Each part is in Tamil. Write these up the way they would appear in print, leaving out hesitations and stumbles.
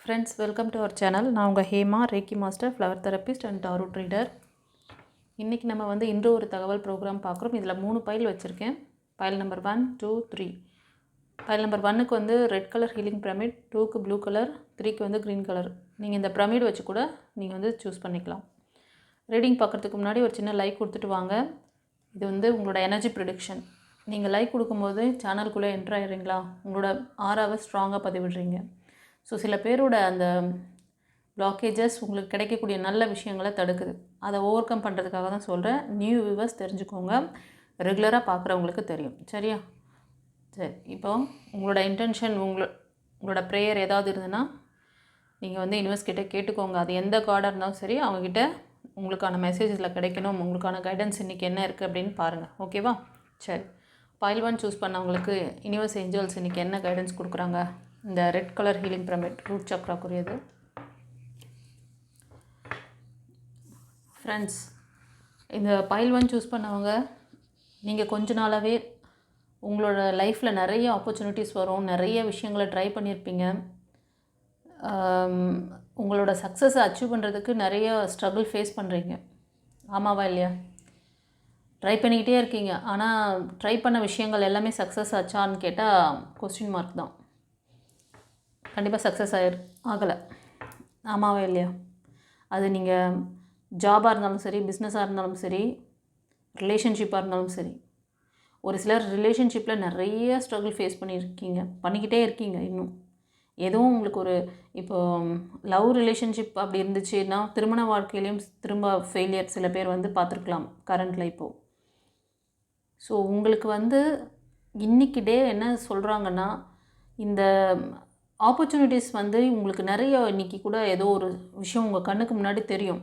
Friends, welcome to our channel. நான் உங்கள் Hema, reiki master, flower therapist and tarot reader. இன்றைக்கி நம்ம வந்து இன்று ஒரு தகவல் ப்ரோக்ராம் பார்க்குறோம். இதில் 3 பைல் வச்சுருக்கேன். File number 1, 2, 3. பைல் நம்பர் 1க்கு வந்து ரெட் கலர் ஹீலிங் பிரமிட், 2க்கு ப்ளூ கலர், 3க்கு வந்து க்ரீன் கலர். நீங்கள் இந்த பிரமிட் வச்சு கூட நீங்கள் வந்து சூஸ் பண்ணிக்கலாம். ரீடிங் பார்க்குறதுக்கு முன்னாடி ஒரு சின்ன லைக் கொடுத்துட்டு வாங்க. இது வந்து உங்களோட எனர்ஜி ப்ரிடிக்ஷன். நீங்கள் லைக் கொடுக்கும்போது சேனலுக்குள்ளே என்ட்ரு ஆகிடுறீங்களா, உங்களோட ஆறாவை ஸ்ட்ராங்காக பதிவிடுறீங்க. ஸோ சில பேரோட அந்த பிளாக்கேஜஸ் உங்களுக்கு கிடைக்கக்கூடிய நல்ல விஷயங்களை தடுக்குது. அதை ஓவர் கம் பண்ணுறதுக்காக தான் சொல்கிறேன். நியூ வியூவர்ஸ் தெரிஞ்சுக்கோங்க, ரெகுலராக பார்க்குறவங்களுக்கு தெரியும். சரியா? சரி, இப்போ உங்களோட இன்டென்ஷன், உங்களோட ப்ரேயர் ஏதாவது இருந்ததுன்னா நீங்கள் வந்து யூனிவர்ஸ் கிட்டே கேட்டுக்கோங்க. அது எந்த கார்டாக இருந்தாலும் சரி, அவங்கக்கிட்ட உங்களுக்கான மெசேஜில் கிடைக்கணும், உங்களுக்கான கைடன்ஸ் இன்றைக்கி என்ன இருக்குது அப்படின்னு பாருங்கள். ஓகேவா? சரி, பைல் 1 சூஸ் பண்ணவங்களுக்கு யூனிவர்ஸ் ஏஞ்சல்ஸ் இன்றைக்கி என்ன கைடன்ஸ் கொடுக்குறாங்க? இந்த red colour healing pyramid root சக்ராக்குரியது. ஃப்ரெண்ட்ஸ், இந்த பைல் 1 சூஸ் பண்ணவங்க நீங்கள் கொஞ்ச நாளாகவே உங்களோட லைஃப்பில் நிறைய ஆப்பர்ச்சுனிட்டிஸ் வரும், நிறைய விஷயங்களை ட்ரை பண்ணியிருப்பீங்க. உங்களோட சக்ஸஸை அச்சீவ் பண்ணுறதுக்கு நிறைய ஸ்ட்ரகிள் ஃபேஸ் பண்ணுறீங்க. ஆமாவா இல்லையா? ட்ரை பண்ணிக்கிட்டே இருக்கீங்க, ஆனால் ட்ரை பண்ண விஷயங்கள் எல்லாமே சக்ஸஸ் ஆச்சான்னு கேட்டால் கொஸ்டின் மார்க் தான். கண்டிப்பாக சக்ஸஸ் ஆகலை. ஆமாவா இல்லையா? அது நீங்கள் ஜாபாக இருந்தாலும் சரி, பிஸ்னஸாக இருந்தாலும் சரி, ரிலேஷன்ஷிப்பாக இருந்தாலும் சரி. ஒரு சிலர் ரிலேஷன்ஷிப்பில் நிறைய ஸ்ட்ரகிள் ஃபேஸ் பண்ணிக்கிட்டே இருக்கீங்க. இன்னும் எதுவும் உங்களுக்கு ஒரு இப்போ லவ் ரிலேஷன்ஷிப் அப்படி இருந்துச்சுன்னா திருமண வாழ்க்கையிலையும் திரும்ப ஃபெயிலியர் சில பேர் வந்து பார்த்துருக்கலாம் கரண்டில் இப்போது. ஸோ உங்களுக்கு வந்து இன்றைக்கி டே என்ன சொல்கிறாங்கன்னா, இந்த ஆப்பர்ச்சுனிட்டிஸ் வந்து உங்களுக்கு நிறைய இன்றைக்கி கூட ஏதோ ஒரு விஷயம் உங்கள் கண்ணுக்கு முன்னாடி தெரியும்.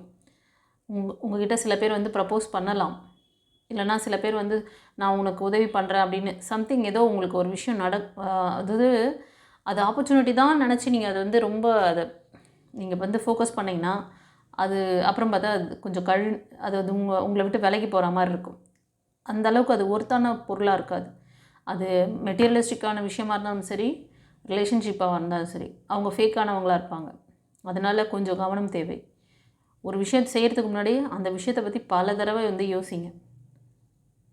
உங்கள்கிட்ட சில பேர் வந்து ப்ரப்போஸ் பண்ணலாம், இல்லைனா சில பேர் வந்து நான் உனக்கு உதவி பண்ணுறேன் அப்படின்னு சம்திங் ஏதோ உங்களுக்கு ஒரு விஷயம் அது ஆப்பர்ச்சுனிட்டி தான் நினச்சி நீங்கள் அதை வந்து ரொம்ப அதை நீங்கள் வந்து ஃபோக்கஸ் பண்ணிங்கன்னா அது அப்புறம் பார்த்தா அது கொஞ்சம் அது உங்களை விட்டு விலகி போகிற மாதிரி இருக்கும். அந்தளவுக்கு அது ஒருத்தான பொருளாக இருக்காது. அது மெட்டீரியலிஸ்டிக்கான விஷயமா இருந்தாலும் சரி, ரிலேஷன்ஷிப்பாக இருந்தாலும் சரி, அவங்க ஃபேக்கானவங்களாக இருப்பாங்க. அதனால் கொஞ்சம் கவனம் தேவை. ஒரு விஷயத்தை செய்கிறதுக்கு முன்னாடி அந்த விஷயத்தை பற்றி பல தடவை வந்து யோசிங்க.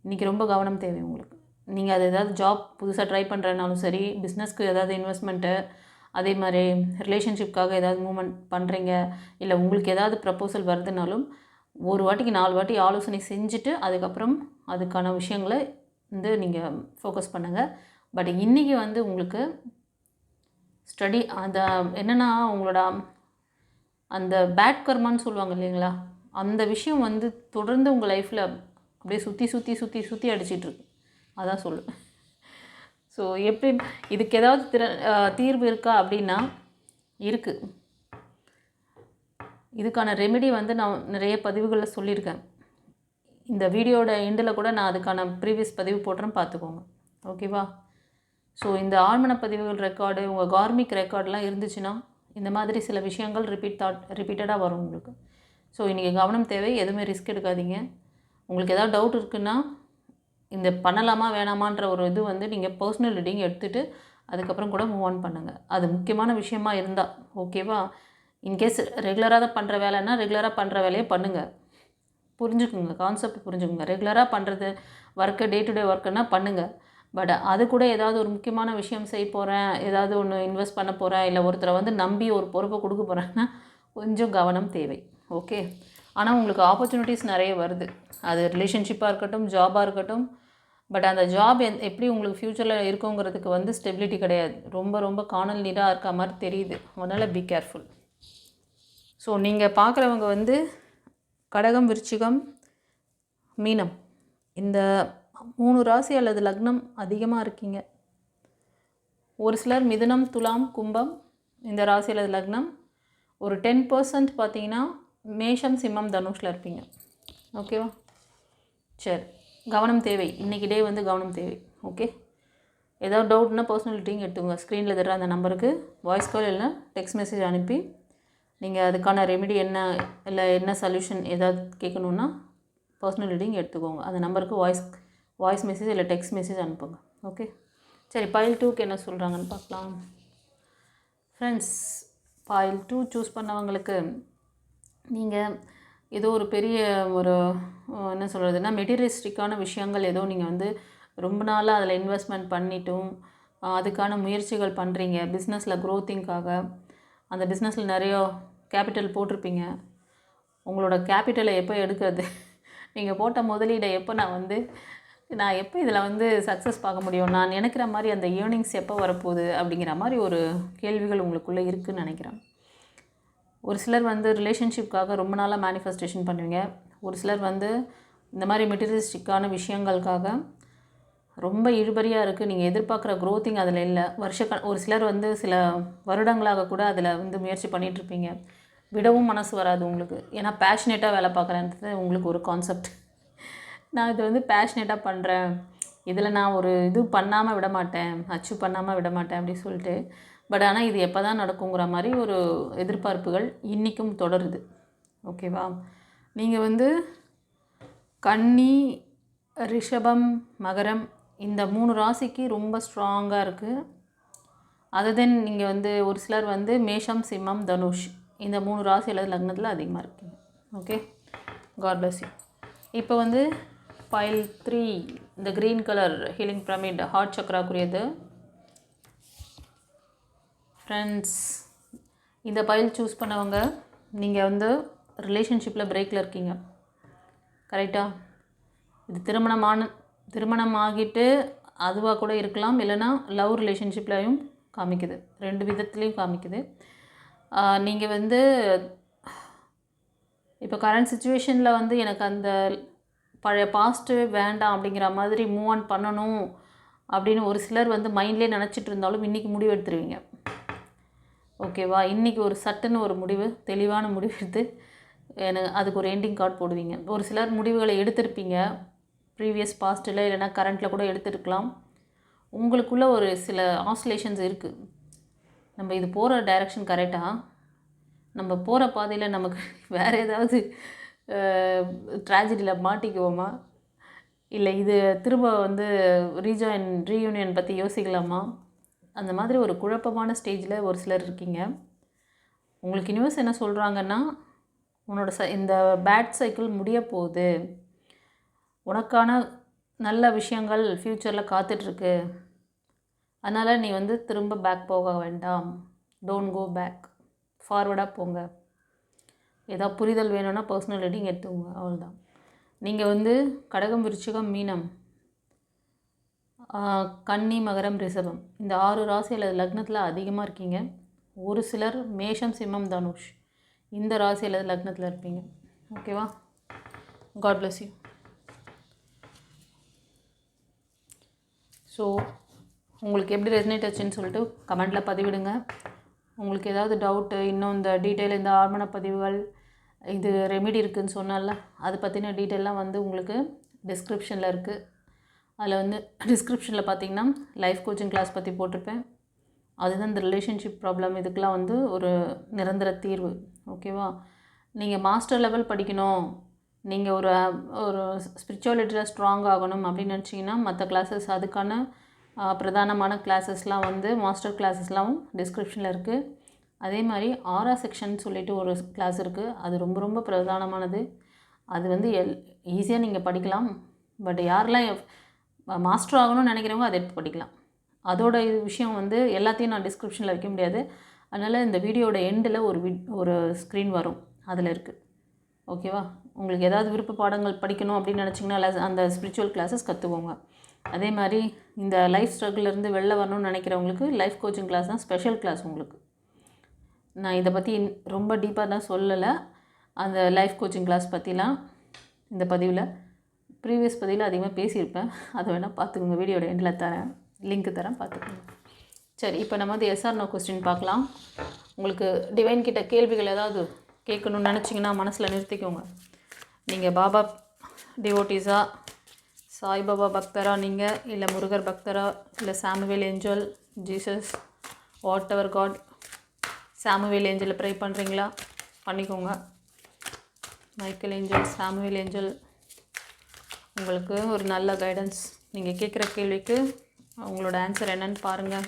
இன்றைக்கி ரொம்ப கவனம் தேவை உங்களுக்கு. நீங்கள் அது ஏதாவது ஜாப் புதுசாக ட்ரை பண்ணுறனாலும் சரி, பிஸ்னஸ்க்கு ஏதாவது இன்வெஸ்ட்மெண்ட்டு, அதே மாதிரி ரிலேஷன்ஷிப்காக ஏதாவது மூவ்மெண்ட் பண்ணுறீங்க, இல்லை உங்களுக்கு ஏதாவது ப்ரப்போசல் வருதுனாலும் ஒரு வாட்டிக்கு 4 வாட்டி ஆலோசனை செஞ்சுட்டு அதுக்கப்புறம் அதுக்கான விஷயங்களை வந்து நீங்கள் ஃபோக்கஸ் பண்ணுங்கள். பட் இன்றைக்கி வந்து உங்களுக்கு ஸ்டடி அந்த என்னென்னா உங்களோட அந்த பேட் கர்மான்னு சொல்லுவாங்க இல்லைங்களா, அந்த விஷயம் வந்து தொடர்ந்து உங்கள் லைஃப்பில் அப்படியே சுற்றி அடிச்சிட்ருக்கு. அதான் சொல்லுவேன். ஸோ எப்படி இதுக்கு ஏதாவது தீர்வு இருக்கா அப்படின்னா இருக்குது. இதுக்கான ரெமெடி வந்து நான் நிறைய பதிவுகளில் சொல்லியிருக்கேன். இந்த வீடியோட எண்டில் கூட நான் அதுக்கான ப்ரீவியஸ் பதிவு போடுறேன், பார்த்துக்கோங்க. ஓகேவா? ஸோ இந்த ஆழ்மன பதிவுகள் ரெக்கார்டு, உங்கள் கார்மிக் ரெக்கார்டெலாம் இருந்துச்சுன்னா இந்த மாதிரி சில விஷயங்கள் ரிப்பீட்டடாக வரும் உங்களுக்கு. ஸோ இன்றைக்கி கவனம் தேவை. எதுவுமே ரிஸ்க் எடுக்காதீங்க. உங்களுக்கு ஏதாவது டவுட் இருக்குன்னா இந்த பண்ணலாமா வேணாமான்ற ஒரு இது வந்து நீங்கள் பர்சனல் ரீடிங் எடுத்துகிட்டு அதுக்கப்புறம் கூட மூவ் ஆன் பண்ணுங்கள். அது முக்கியமான விஷயமா இருந்தால். ஓகேவா? இன்கேஸ் ரெகுலராக தான் பண்ணுற வேலைன்னா ரெகுலராக பண்ணுற வேலையை பண்ணுங்கள். புரிஞ்சுக்குங்க, கான்செப்ட் புரிஞ்சுக்குங்க. ரெகுலராக பண்ணுறது ஒர்க்கு, டே டு டே ஒர்க்குன்னா பண்ணுங்கள். பட் அது கூட ஏதாவது ஒரு முக்கியமான விஷயம் செய்ய போகிறேன், ஏதாவது ஒன்று இன்வெஸ்ட் பண்ண போகிறேன், இல்லை ஒருத்தரை வந்து நம்பி ஒரு பொறுப்பை கொடுக்க போகிறேன்னா கொஞ்சம் கவனம் தேவை. ஓகே? ஆனால் உங்களுக்கு ஆப்பர்ச்சுனிட்டிஸ் நிறைய வருது. அது ரிலேஷன்ஷிப்பாக இருக்கட்டும், ஜாபாக இருக்கட்டும். பட் அந்த ஜாப் எப்படி உங்களுக்கு ஃப்யூச்சரில் இருக்குங்கிறதுக்கு வந்து ஸ்டெபிலிட்டி கிடையாது. ரொம்ப ரொம்ப காணல் நீடாக இருக்க மாதிரி தெரியுது. அதனால் பி கேர்ஃபுல். ஸோ நீங்கள் பார்க்குறவங்க வந்து கடகம், விருச்சிகம், மீனம், இந்த 3 ராசி அல்லது லக்னம் அதிகமாக இருக்கீங்க. ஒரு சிலர் மிதுனம், துலாம், கும்பம் இந்த ராசி அல்லது லக்னம். ஒரு 10% பார்த்தீங்கன்னா மேஷம், சிம்மம், தனுஷில் இருப்பீங்க. ஓகேவா? சரி, கவனம் தேவை. இன்றைக்கி டே வந்து கவனம் தேவை. ஓகே? ஏதாவது டவுட்னா பர்சனல் ரீடிங் எடுத்துக்கோங்க. ஸ்க்ரீனில் தர அந்த நம்பருக்கு வாய்ஸ் கால் இல்லைனா டெக்ஸ்ட் மெசேஜ் அனுப்பி நீங்கள் அதுக்கான ரெமெடி என்ன, இல்லை என்ன சொல்யூஷன் ஏதாவது கேட்கணுன்னா பர்சனல் ரீடிங் எடுத்துக்கோங்க. அந்த நம்பருக்கு வாய்ஸ் மெசேஜ் இல்லை டெக்ஸ்ட் மெசேஜ் அனுப்புங்க. ஓகே? சரி, பைல் 2க்கு என்ன சொல்கிறாங்கன்னு பார்க்கலாம். ஃப்ரெண்ட்ஸ், பாயில் 2 சூஸ் பண்ணவங்களுக்கு நீங்கள் ஏதோ ஒரு பெரிய ஒரு என்ன சொல்கிறதுனா மெட்டீரியலிஸ்டிக்கான விஷயங்கள் ஏதோ நீங்கள் வந்து ரொம்ப நாளாக அதில் இன்வெஸ்ட்மெண்ட் பண்ணிட்டும் அதுக்கான முயற்சிகள் பண்ணுறீங்க பிஸ்னஸில் க்ரோத்திங்காக. அந்த பிஸ்னஸில் நிறைய கேபிட்டல் போட்டிருப்பீங்க. உங்களோட கேபிட்டலை எப்போ எடுக்கிறது, நீங்கள் போட்ட முதலீடை எப்போ நான் எப்போ இதில் வந்து சக்ஸஸ் பார்க்க முடியும், நான் நினைக்கிற மாதிரி அந்த ஏர்னிங்ஸ் எப்போ வரப்போகுது அப்படிங்கிற மாதிரி ஒரு கேள்விகள் உங்களுக்குள்ளே இருக்குதுன்னு நினைக்கிறேன். ஒரு சிலர் வந்து ரிலேஷன்ஷிப்காக ரொம்ப நாளாக மேனிஃபெஸ்டேஷன் பண்ணுவீங்க. ஒரு சிலர் வந்து இந்த மாதிரி மெட்டீரியலிஸ்டிக்கான விஷயங்களுக்காக ரொம்ப இழுபறியாக இருக்குது, நீங்கள் எதிர்பார்க்குற க்ரோத்திங் அதில் இல்லை. ஒரு சிலர் வந்து சில வருடங்களாக கூட அதில் வந்து முயற்சி பண்ணிகிட்ருப்பீங்க. விடவும் மனசு வராது உங்களுக்கு. ஏன்னா பேஷனேட்டாக வேலை பார்க்குறேன்றது உங்களுக்கு ஒரு கான்செப்ட். நான் இது வந்து பேஷனேட்டாக பண்ணுறேன், இதில் நான் ஒரு இது பண்ணாமல் விட மாட்டேன், அச்சீவ் பண்ணாமல் விட மாட்டேன் அப்படின்னு சொல்லிட்டு. பட் ஆனால் இது எப்போ தான் நடக்குங்கிற மாதிரி ஒரு எதிர்பார்ப்புகள் இன்றைக்கும் தொடருது. ஓகேவா? நீங்கள் வந்து கன்னி, ரிஷபம், மகரம் இந்த 3 ராசிக்கு ரொம்ப ஸ்ட்ராங்காக இருக்குது. அதுதான் நீங்கள் வந்து ஒரு சிலர் வந்து மேஷம், சிம்மம், தனுஷ் இந்த 3 ராசி அல்லது லக்னத்தில் அதிகமாக இருக்கீங்க. Okay, God bless you. இப்போ வந்து பைல் 3 இந்த green colour healing pyramid heart சக்கராக்குரியது. ஃப்ரெண்ட்ஸ், இந்த பைல் சூஸ் பண்ணவங்க நீங்கள் வந்து ரிலேஷன்ஷிப்பில் பிரேக்கில் இருக்கீங்க. கரெக்டாக? இது திருமணம் ஆகிட்டு அதுவாக கூட இருக்கலாம், இல்லைனா லவ் ரிலேஷன்ஷிப்லையும் காமிக்குது, 2 விதத்துலேயும் காமிக்குது. நீங்கள் வந்து இப்போ கரண்ட் சுச்சுவேஷனில் வந்து எனக்கு அந்த பழைய பாஸ்ட்டு வேண்டாம் அப்படிங்கிற மாதிரி மூவ் ஆன் பண்ணணும் அப்படின்னு ஒரு சிலர் வந்து மைண்ட்லேயே நினச்சிட்டு இருந்தாலும் இன்றைக்கி முடிவு எடுத்துருவீங்க. ஓகேவா? இன்றைக்கி ஒரு சட்டுன்னு ஒரு முடிவு, தெளிவான முடிவு எடுத்து அதுக்கு ஒரு எண்டிங் கார்டு போடுவீங்க. ஒரு சிலர் முடிவுகளை எடுத்திருப்பீங்க ப்ரீவியஸ் பாஸ்ட்டில், இல்லைனா கரண்ட்டில் கூட எடுத்துருக்கலாம். உங்களுக்குள்ளே ஒரு சில ஆசிலேஷன்ஸ் இருக்குது. நம்ம இது போகிற டைரெக்ஷன் கரெக்டாக, நம்ம போகிற பாதையில் நமக்கு வேறு ஏதாவது ட்ராஜடியில் மாட்டிக்குவோமா, இல்லை இது திரும்ப வந்து ரீயூனியன் பற்றி யோசிக்கலாமா, அந்த மாதிரி ஒரு குழப்பமான ஸ்டேஜில் ஒரு சிலர் இருக்கீங்க. உங்களுக்கு யூனிவர்ஸ் என்ன சொல்கிறாங்கன்னா, உன்னோட இந்த பேட் சைக்கிள் முடிய போகுது, உனக்கான நல்ல விஷயங்கள் ஃப்யூச்சரில் காத்துட்ருக்கு, அதனால் நீ வந்து திரும்ப பேக் போக வேண்டாம், டோன்ட் கோ பேக், ஃபார்வர்டாக போங்க. ஏதாவது புரிதல் வேணும்னா பர்சனல் ரீடிங் எடுத்துக்கோங்க, அவ்வளோதான். நீங்கள் வந்து கடகம், விருச்சிகம், மீனம், கன்னி, மகரம், ரிஷபம் இந்த 6 ராசி அல்லது லக்னத்தில் அதிகமாக இருக்கீங்க. ஒரு சிலர் மேஷம், சிம்மம், தனுஷ் இந்த ராசி அல்லது லக்னத்தில் இருப்பீங்க. ஓகேவா? God bless you. ஸோ உங்களுக்கு எப்படி ரெசனேட் ஆச்சுன்னு சொல்லிட்டு கமெண்ட்டில் பதிவிடுங்க. உங்களுக்கு ஏதாவது டவுட்டு, இன்னும் இந்த டீட்டெயில், இந்த ஆழ்மன பதிவுகள், இது ரெமிடி இருக்குதுன்னு சொன்னால அதை பற்றின டீட்டெயிலாம் வந்து உங்களுக்கு டிஸ்கிரிப்ஷனில் இருக்குது. அதில் வந்து டிஸ்கிரிப்ஷனில் பார்த்தீங்கன்னா லைஃப் கோச்சிங் கிளாஸ் பற்றி போட்டிருப்பேன். அதுதான் இந்த ரிலேஷன்ஷிப் ப்ராப்ளம் இதுக்கெலாம் வந்து ஒரு நிரந்தர தீர்வு. ஓகேவா? நீங்கள் மாஸ்டர் லெவல் படிக்கணும், நீங்கள் ஒரு ஸ்பிரிச்சுவாலிட்டியில் ஸ்ட்ராங் ஆகணும் அப்படின்னு நினச்சிங்கன்னா மற்ற கிளாஸஸ், அதுக்கான பிரதானமான கிளாஸஸ்லாம் வந்து மாஸ்டர் கிளாஸஸ்லாம் டிஸ்கிரிப்ஷனில் இருக்குது. அதே மாதிரி ஆரா செக்ஷன் சொல்லிட்டு ஒரு கிளாஸ் இருக்குது, அது ரொம்ப ரொம்ப பிரதானமானது. அது வந்து ஈஸியாக நீங்கள் படிக்கலாம். பட் யாரெல்லாம் மாஸ்டர் ஆகணும்னு நினைக்கிறவங்க அதை எடுத்து படிக்கலாம். அதோட விஷயம் வந்து எல்லாத்தையும் நான் டிஸ்கிரிப்ஷனில் வைக்க முடியாது. அதனால் இந்த வீடியோட எண்டில் ஒரு ஸ்க்ரீன் வரும், அதில் இருக்குது. ஓகேவா? உங்களுக்கு ஏதாவது விருப்ப பாடங்கள் படிக்கணும் அப்படின்னு நினச்சிங்கன்னா அந்த ஸ்பிரிச்சுவல் கிளாஸஸ் கற்றுக்கோங்க. அதே மாதிரி இந்த லைஃப் ஸ்ட்ரகிள்லேருந்து வெளில வரணும்னு நினைக்கிறவங்களுக்கு லைஃப் கோச்சிங் கிளாஸ் தான் ஸ்பெஷல் கிளாஸ் உங்களுக்கு. நான் இதை பற்றி ரொம்ப டீப்பாக தான் சொல்லலை, அந்த லைஃப் கோச்சிங் கிளாஸ் பற்றிலாம் இந்த பதிவில் ப்ரீவியஸ் பதிவில் அதிகமாக பேசியிருப்பேன். அதை வேணால் பார்த்துக்கோங்க, வீடியோட எண்டில் தரேன், லிங்க்கு தரேன், பார்த்துக்கோங்க. சரி, இப்போ நம்ம வந்து எஸ்ஆர் நோ கொஸ்டின் பார்க்கலாம். உங்களுக்கு டிவைன் கிட்ட கேள்விகள் ஏதாவது கேட்கணும்னு நினச்சிங்கன்னா மனசில் நிறுத்திக்கோங்க. நீங்கள் பாபா டிவோட்டிஸா, சாய்பாபா பக்தரா நீங்கள், இல்லை முருகர் பக்தரா, இல்லை Samuel angel, Jesus, whatever God, Samuel ஏஞ்சலை ப்ரே பண்ணுறீங்களா பண்ணிக்கோங்க. மைக்கேல் ஏஞ்சல், சாமுவேல் ஏஞ்சல் உங்களுக்கு ஒரு நல்ல கைடன்ஸ். நீங்கள் கேட்குற கேள்விக்கு உங்களோட ஆன்சர் என்னன்னு பாருங்கள்.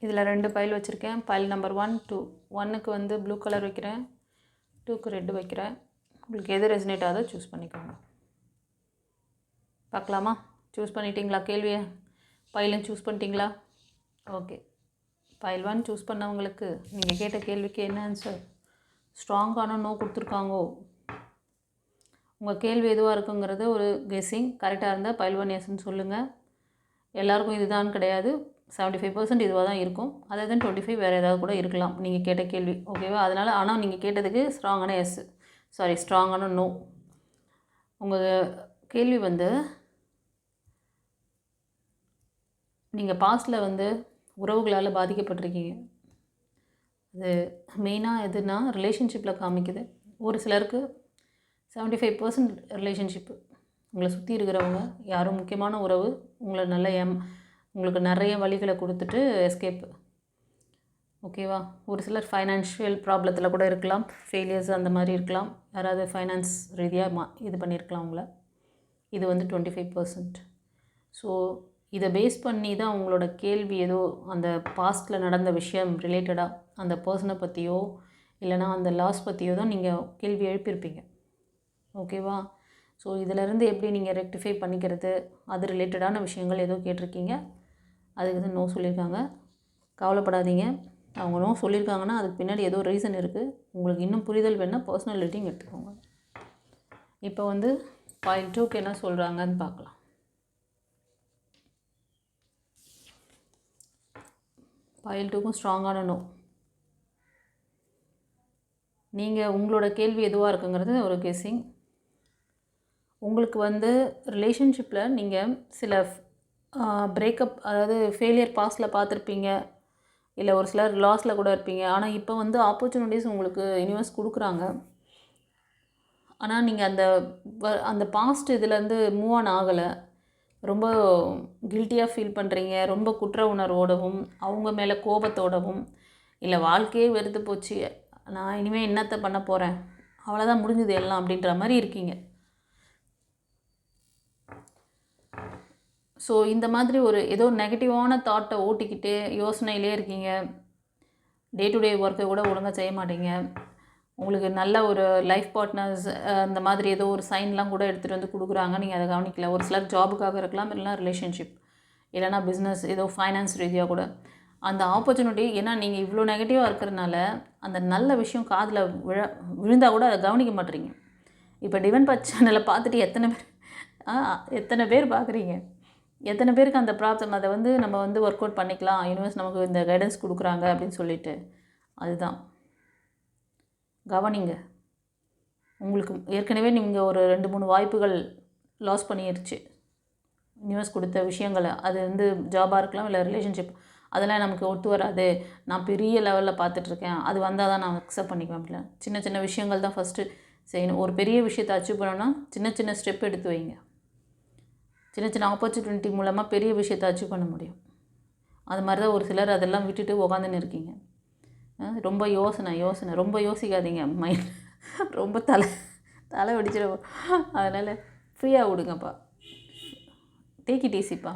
இதில் 2 பைல் வச்சுருக்கேன். File number 1, 2. 1க்கு வந்து ப்ளூ கலர் வைக்கிறேன், 2க்கு ரெட் வைக்கிறேன். உங்களுக்கு எது ரெசனேட் ஆகுதோ சூஸ் பண்ணிக்கோங்க. பார்க்கலாமா? சூஸ் பண்ணிட்டீங்களா கேள்வியை? பைலும் சூஸ் பண்ணிட்டீங்களா? ஓகே. பைல் 1 சூஸ் பண்ணவங்களுக்கு நீங்கள் கேட்ட கேள்விக்கு என்ன ஆன்சர்? ஸ்ட்ராங்கான நோ கொடுத்துருக்காங்கோ. உங்கள் கேள்வி எதுவாக இருக்குங்கிறது ஒரு கெஸ்ஸிங். கரெக்டாக இருந்தால் பைல் 1 எஸ்ன்னு சொல்லுங்கள். எல்லாருக்கும் இதுதான் கிடையாது. 75% இதுவாக தான் இருக்கும். அதே தான் 25 வேறு ஏதாவது கூட இருக்கலாம் நீங்கள் கேட்ட கேள்வி. ஓகேவா? அதனால் ஆனால் நீங்கள் கேட்டதுக்கு ஸ்ட்ராங்கான எஸ், ஸ்ட்ராங்கான நோ. உங்கள் கேள்வி வந்து நீங்கள் பாஸ்ட்டில் வந்து உறவுகளால் பாதிக்கப்பட்டிருக்கீங்க. அது மெயினாக எதுனா ரிலேஷன்ஷிப்பில் காமிக்குது. ஒரு சிலருக்கு 75% ரிலேஷன்ஷிப்பு. உங்களை சுற்றி இருக்கிறவங்க யாரும் முக்கியமான உறவு உங்களை உங்களுக்கு நிறைய வழிகளை கொடுத்துட்டு எஸ்கேப்பு. ஓகேவா? ஒரு சிலர் ஃபைனான்ஷியல் ப்ராப்ளத்தில் கூட இருக்கலாம், ஃபெயிலியர்ஸ் அந்த மாதிரி இருக்கலாம். யாராவது ஃபைனான்ஸ் ரீதியாக இது பண்ணியிருக்கலாம் உங்களை. இது வந்து 25%. ஸோ இதை பேஸ் பண்ணி தான் உங்களோட கேள்வி ஏதோ அந்த பாஸ்ட்டில் நடந்த விஷயம் ரிலேட்டடாக அந்த பர்சனை பற்றியோ இல்லைனா அந்த லாஸ் பற்றியோ தான் நீங்கள் கேள்வி எழுப்பியிருப்பீங்க. ஓகேவா? ஸோ இதிலேருந்து எப்படி நீங்கள் ரெக்டிஃபை பண்ணிக்கிறது, அது ரிலேட்டடான விஷயங்கள் ஏதோ கேட்டிருக்கீங்க. அதுக்கு வந்து நோ சொல்லியிருக்காங்க. கவலைப்படாதீங்க. அவங்க நோ சொல்லியிருக்காங்கன்னா அதுக்கு பின்னாடி ஏதோ ரீசன் இருக்குது. உங்களுக்கு இன்னும் புரிதல் வேணால் பர்சனல் ரீடிங் எடுத்துக்கோங்க. இப்போ வந்து பாயிண்ட் 2க்கு என்ன சொல்கிறாங்கன்னு பார்க்கலாம். பாயிண்ட் 2க்கும் ஸ்ட்ராங்கான நோ. நீங்கள் உங்களோட கேள்வி எதுவாக இருக்குங்கிறது ஒரு கெஸ்ஸிங். உங்களுக்கு வந்து ரிலேஷன்ஷிப்பில் நீங்கள் சில பிரேக்கப், அதாவது ஃபெயிலியர் பாஸ்ட்டில் பார்த்துருப்பீங்க, இல்லை ஒரு சிலர் லாஸில் கூட இருப்பீங்க. ஆனால் இப்போ வந்து ஆப்பர்ச்சுனிட்டிஸ் உங்களுக்கு யூனிவர்ஸ் கொடுக்குறாங்க. ஆனால் நீங்கள் அந்த பாஸ்ட் இதுலேருந்து மூவ் ஆன் ஆகலை. ரொம்ப கில்ட்டியாக ஃபீல் பண்ணுறீங்க. ரொம்ப குற்ற உணர்வோடவும் அவங்க மேலே கோபத்தோடவும், இல்லை வாழ்க்கையே வெறுத்து போச்சு, நான் இனிமேல் என்னத்தை பண்ண போகிறேன், அவ்வளோதான் முடிஞ்சுது எல்லாம் அப்படின்ற மாதிரி இருக்கீங்க. ஸோ இந்த மாதிரி ஒரு ஏதோ நெகட்டிவான தாட்டை ஓட்டிக்கிட்டு யோசனையிலே இருக்கீங்க. டே டு டே ஒர்க்கை கூட ஒழுங்காக செய்ய மாட்டீங்க. உங்களுக்கு நல்ல ஒரு லைஃப் பார்ட்னர்ஸ் அந்த மாதிரி ஏதோ ஒரு சைன்லாம் கூட எடுத்துகிட்டு வந்து கொடுக்குறாங்க, நீங்கள் அதை கவனிக்கல. ஒரு சிலர் ஜாபுக்காக இருக்கலாம், இல்லைனா ரிலேஷன்ஷிப், இல்லைனா பிஸ்னஸ், ஏதோ ஃபைனான்ஸ் ரீதியாக கூட அந்த ஆப்பர்ச்சுனிட்டி. ஏன்னா நீங்கள் இவ்வளோ நெகட்டிவாக இருக்கிறனால அந்த நல்ல விஷயம் காதில் விழுந்தால் கூட அதை கவனிக்க மாட்டேறீங்க. இப்போ டிவைன் பாத் சேனலை பார்த்துட்டு எத்தனை பேர் பார்க்குறீங்க? எத்தனை பேருக்கு அந்த ப்ராப்ளம், அதை வந்து நம்ம வந்து ஒர்க் அவுட் பண்ணிக்கலாம், யூனிவர்ஸ் நமக்கு இந்த கைடன்ஸ் கொடுக்குறாங்க அப்படின்னு சொல்லிட்டு. அதுதான் கவனிங்க. உங்களுக்கு ஏற்கனவே நீங்கள் ஒரு 2-3 வாய்ப்புகள் லாஸ் பண்ணிடுச்சு யூனிவர்ஸ் கொடுத்த விஷயங்களை. அது வந்து ஜாபாக இருக்கலாம், இல்லை ரிலேஷன்ஷிப். அதெல்லாம் நமக்கு ஒத்து வராது, நான் பெரிய லெவலில் பார்த்துட்ருக்கேன், அது வந்தால் தான் நான் அக்செப்ட் பண்ணிக்குவேன் அப்படிலாம். சின்ன சின்ன விஷயங்கள் தான் ஃபஸ்ட்டு செய்யணும். ஒரு பெரிய விஷயத்தை அச்சீவ் பண்ணணும்னா சின்ன சின்ன ஸ்டெப் எடுத்து வைங்க. சின்ன சின்ன ஆப்பர்ச்சுனிட்டி மூலமாக பெரிய விஷயத்தை அச்சீவ் பண்ண முடியும். அது மாதிரி தான் ஒரு சிலர் அதெல்லாம் விட்டுட்டு உக்காந்துன்னு இருக்கீங்க. ரொம்ப யோசனை ரொம்ப யோசிக்காதீங்க. மைண்ட் ரொம்ப தலை வெடிச்சிடும். அதனால் ஃப்ரீயாக விடுங்கப்பா. டேக் இட் ஈஸிப்பா.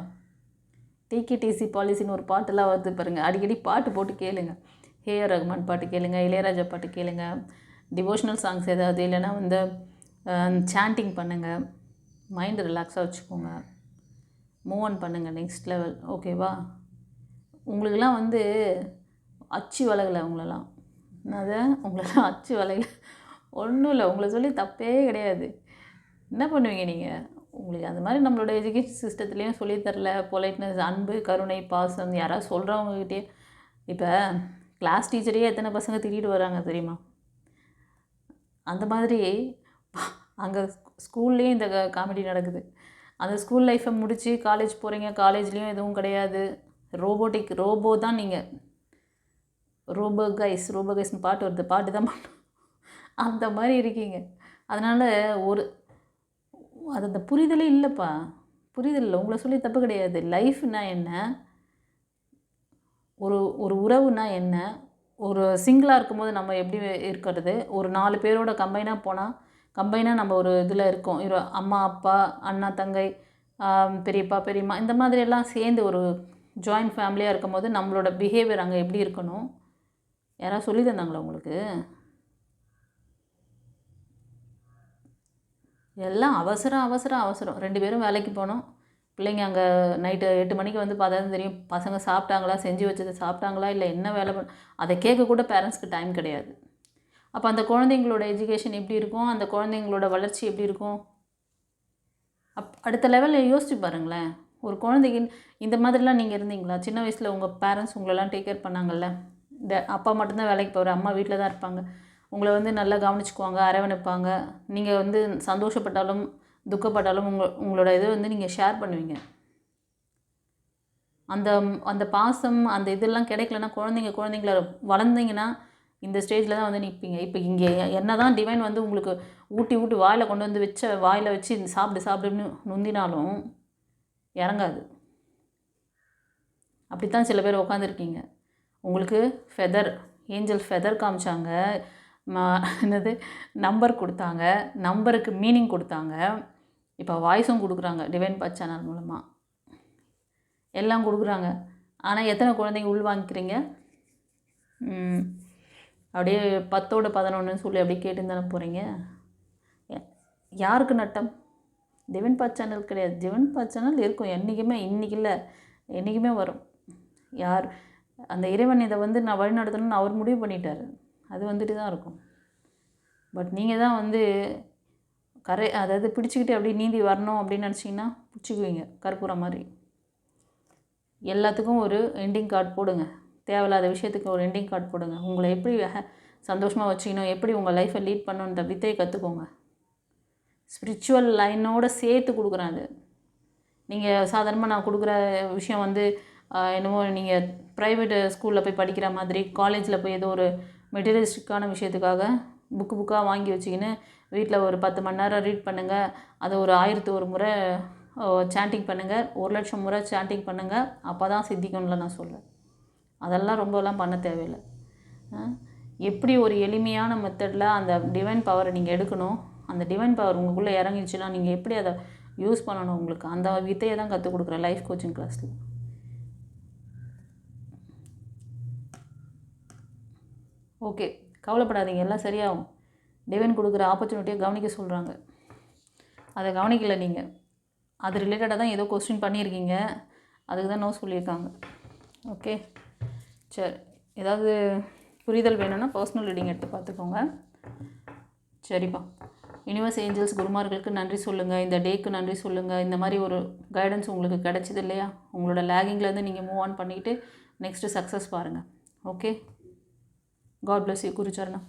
டேக் இட் ஈஸி பாலிசின்னு ஒரு பாட்டெல்லாம் வருது பாருங்கள். அடிக்கடி பாட்டு போட்டு கேளுங்க. ஏஆர் ரஹ்மான் பாட்டு கேளுங்க, இளையராஜா பாட்டு கேளுங்க, டிவோஷனல் சாங்ஸ் ஏதாவது, இல்லைனா வந்து சாண்டிங் பண்ணுங்கள். மைண்டு ரிலாக்ஸாக வச்சுக்கோங்க. மூவ் ஆன் பண்ணுங்கள் நெக்ஸ்ட் லெவல். ஓகேவா? உங்களுக்கெல்லாம் வந்து அச்சு வளகலை. உங்களெல்லாம் அச்சு வளகலை. ஒன்றும் இல்லை, உங்களை சொல்லி தப்பே கிடையாது. என்ன பண்ணுவீங்க நீங்கள்? உங்களுக்கு அந்த மாதிரி நம்மளோட எஜுகேஷன் சிஸ்டத்துலேயும் சொல்லித்தரல. பொலைட்னஸ், அன்பு, கருணை, பாசம் யாராவது சொல்கிறவங்ககிட்டே. இப்போ கிளாஸ் டீச்சரையே எத்தனை பசங்க திட்டிகிட்டு வராங்க தெரியுமா? அந்த மாதிரி அங்கே ஸ்கூல்லேயும் இந்த காமெடி நடக்குது. அந்த ஸ்கூல் லைஃப்பை முடித்து காலேஜ் போகிறீங்க, காலேஜ்லேயும் எதுவும் கிடையாது. ரோபோ தான் நீங்கள். ரோபோ கைஸ்னு பாட்டு வருது, பாட்டு தான் அந்த மாதிரி இருக்கீங்க. அதனால் அது அந்த புரிதலே இல்லைப்பா. புரிதல் இல்லை. உங்களை சொல்லி தப்பு கிடையாது. லைஃப்னா என்ன, ஒரு உறவுனா என்ன, ஒரு சிங்கிளாக இருக்கும்போது நம்ம எப்படி இருக்கிறது, ஒரு 4 பேரோட கம்பைனாக நம்ம ஒரு இதில் இருக்கோம். அம்மா அப்பா, அண்ணா தங்கை, பெரியப்பா பெரியம்மா, இந்த மாதிரியெல்லாம் சேர்ந்து ஒரு ஜாயிண்ட் ஃபேமிலியாக இருக்கும்போது நம்மளோட பிஹேவியர் அங்கே எப்படி இருக்கணும் யாராவது சொல்லி தந்தாங்களா உங்களுக்கு? எல்லாம் அவசரம் 2 பேரும் வேலைக்கு போனோம். பிள்ளைங்க அங்கே நைட்டு 8 மணிக்கு வந்து பார்த்தா தான் தெரியும் பசங்க சாப்பிட்டாங்களா, செஞ்சு வச்சது சாப்பிட்டாங்களா, இல்லை என்ன வேலை அதை கேட்க கூட பேரண்ட்ஸ்க்கு டைம் கிடையாது. அப்போ அந்த குழந்தைங்களோட எஜுகேஷன் எப்படி இருக்கும், அந்த குழந்தைங்களோட வளர்ச்சி எப்படி இருக்கும்? அடுத்த லெவலில் யோசிச்சு பாருங்களேன். ஒரு குழந்தைக்கு இந்த மாதிரிலாம் நீங்கள் இருந்தீங்களா? சின்ன வயசில் உங்கள் பேரண்ட்ஸ் உங்களெல்லாம் டேக் கேர் பண்ணாங்கல்ல? இந்த அப்பா மட்டும்தான் வேலைக்கு போகிறார், அம்மா வீட்டில் தான் இருப்பாங்க. உங்களை வந்து நல்லா கவனிச்சுக்குவாங்க, அரவணைப்பாங்க. நீங்கள் வந்து சந்தோஷப்பட்டாலும் துக்கப்பட்டாலும் உங்களோட இதை வந்து நீங்கள் ஷேர் பண்ணுவீங்க. அந்த அந்த பாசம் அந்த இதெல்லாம் கிடைக்கலன்னா குழந்தைங்கள வளர்ந்தீங்கன்னா இந்த ஸ்டேஜில் தான் வந்து நிற்பீங்க. இப்போ இங்கே என்ன தான் டிவைன் வந்து உங்களுக்கு ஊட்டி வாயில் கொண்டு வந்து வாயில் வச்சு சாப்பிடுன்னு நுந்தினாலும் இறங்காது. அப்படித்தான் சில பேர் உட்காந்துருக்கீங்க. உங்களுக்கு ஏஞ்சல் ஃபெதர் காமிச்சாங்க, என்னது நம்பர் கொடுத்தாங்க, நம்பருக்கு மீனிங் கொடுத்தாங்க. இப்போ வாய்ஸும் கொடுக்குறாங்க டிவைன் பாத் சேனல் மூலமாக, எல்லாம் கொடுக்குறாங்க. ஆனால் எத்தனை குழந்தைங்க உள்வாங்கிக்கிறீங்க? அப்படியே 10ஓட 11ன்னு சொல்லி அப்படியே கேட்டு தானே போகிறீங்க. யாருக்கு நட்டம்? டிவைன் பாத் சேனல் கிடையாது. டிவைன் பாத் சேனல் இருக்கும் என்றைக்குமே, இன்றைக்கி இல்லை என்றைக்குமே வரும். யார் அந்த இறைவன் இதை வந்து நான் வழிநடத்தணும்னு அவர் முடிவு பண்ணிட்டார், அது வந்துட்டு தான் இருக்கும். பட் நீங்கள் தான் வந்து அதாவது பிடிச்சிக்கிட்டு அப்படியே நீந்தி வரணும் அப்படின்னு நினச்சிங்கன்னா பிடிச்சிக்குவீங்க கற்பூரம் மாதிரி. எல்லாத்துக்கும் ஒரு எண்டிங் கார்டு போடுங்க. தேவையில்லாத விஷயத்துக்கு ஒரு எண்டிங் கார்டு போடுங்க. உங்களை எப்படி சந்தோஷமாக வச்சுக்கணும், எப்படி உங்கள் லைஃப்பை லீட் பண்ணணுன்ற வித்தையை கற்றுக்கோங்க. ஸ்பிரிச்சுவல் லைனோடு சேர்த்து கொடுக்குறேன். அது நீங்கள் சாதாரணமாக நான் கொடுக்குற விஷயம் வந்து என்னமோ நீங்கள் ப்ரைவேட் ஸ்கூலில் போய் படிக்கிற மாதிரி, காலேஜில் போய் ஏதோ ஒரு மெட்டீரியலிஸ்டிக்கான விஷயத்துக்காக புக்காக வாங்கி வச்சிக்கின்னு வீட்டில் ஒரு 10 மணி நேரம் ரீட் பண்ணுங்கள், அதை ஒரு 1001 முறை சாண்டிங் பண்ணுங்கள், 1,00,000 முறை சாண்டிங் பண்ணுங்கள், அப்போ தான் சித்திக்கும்ல நான் சொல்கிறேன். அதெல்லாம் ரொம்பலாம் பண்ண தேவையில்லை. எப்படி ஒரு எளிமையான மெத்தடில் அந்த டிவைன் பவரை நீங்கள் எடுக்கணும், அந்த டிவைன் பவர் உங்களுக்குள்ளே இறங்கிச்சுன்னா நீங்கள் எப்படி அதை யூஸ் பண்ணணும், உங்களுக்கு அந்த வித்தையை தான் கற்றுக் கொடுக்குறேன் லைஃப் கோச்சிங் கிளாஸில். ஓகே, கவலைப்படாதீங்க, எல்லாம் சரியாகும். டிவைன் கொடுக்குற ஆப்பர்ச்சுனிட்டியை கவனிக்க சொல்கிறாங்க, அதை கவனிக்கலை நீங்கள். அது ரிலேட்டடாக தான் ஏதோ கொஸ்டின் பண்ணியிருக்கீங்க, அதுக்கு தான் நோ சொல்லியிருக்காங்க. ஓகே, சரி. ஏதாவது புரிதல் வேணும்னா பர்சனல் ரீடிங் எடுத்து பார்த்துக்கோங்க. சரிப்பா. யூனிவர்ஸ் ஏஞ்சல்ஸ் குருமார்களுக்கு நன்றி சொல்லுங்கள், இந்த டேக்கு நன்றி சொல்லுங்கள். இந்த மாதிரி ஒரு கைடன்ஸ் உங்களுக்கு கிடச்சிது இல்லையா? உங்களோட லேகிங்லேருந்து நீங்கள் மூவ் ஆன் பண்ணிக்கிட்டு நெக்ஸ்ட்டு சக்ஸஸ் பாருங்கள். Okay, God bless you. குருச்சரணம்.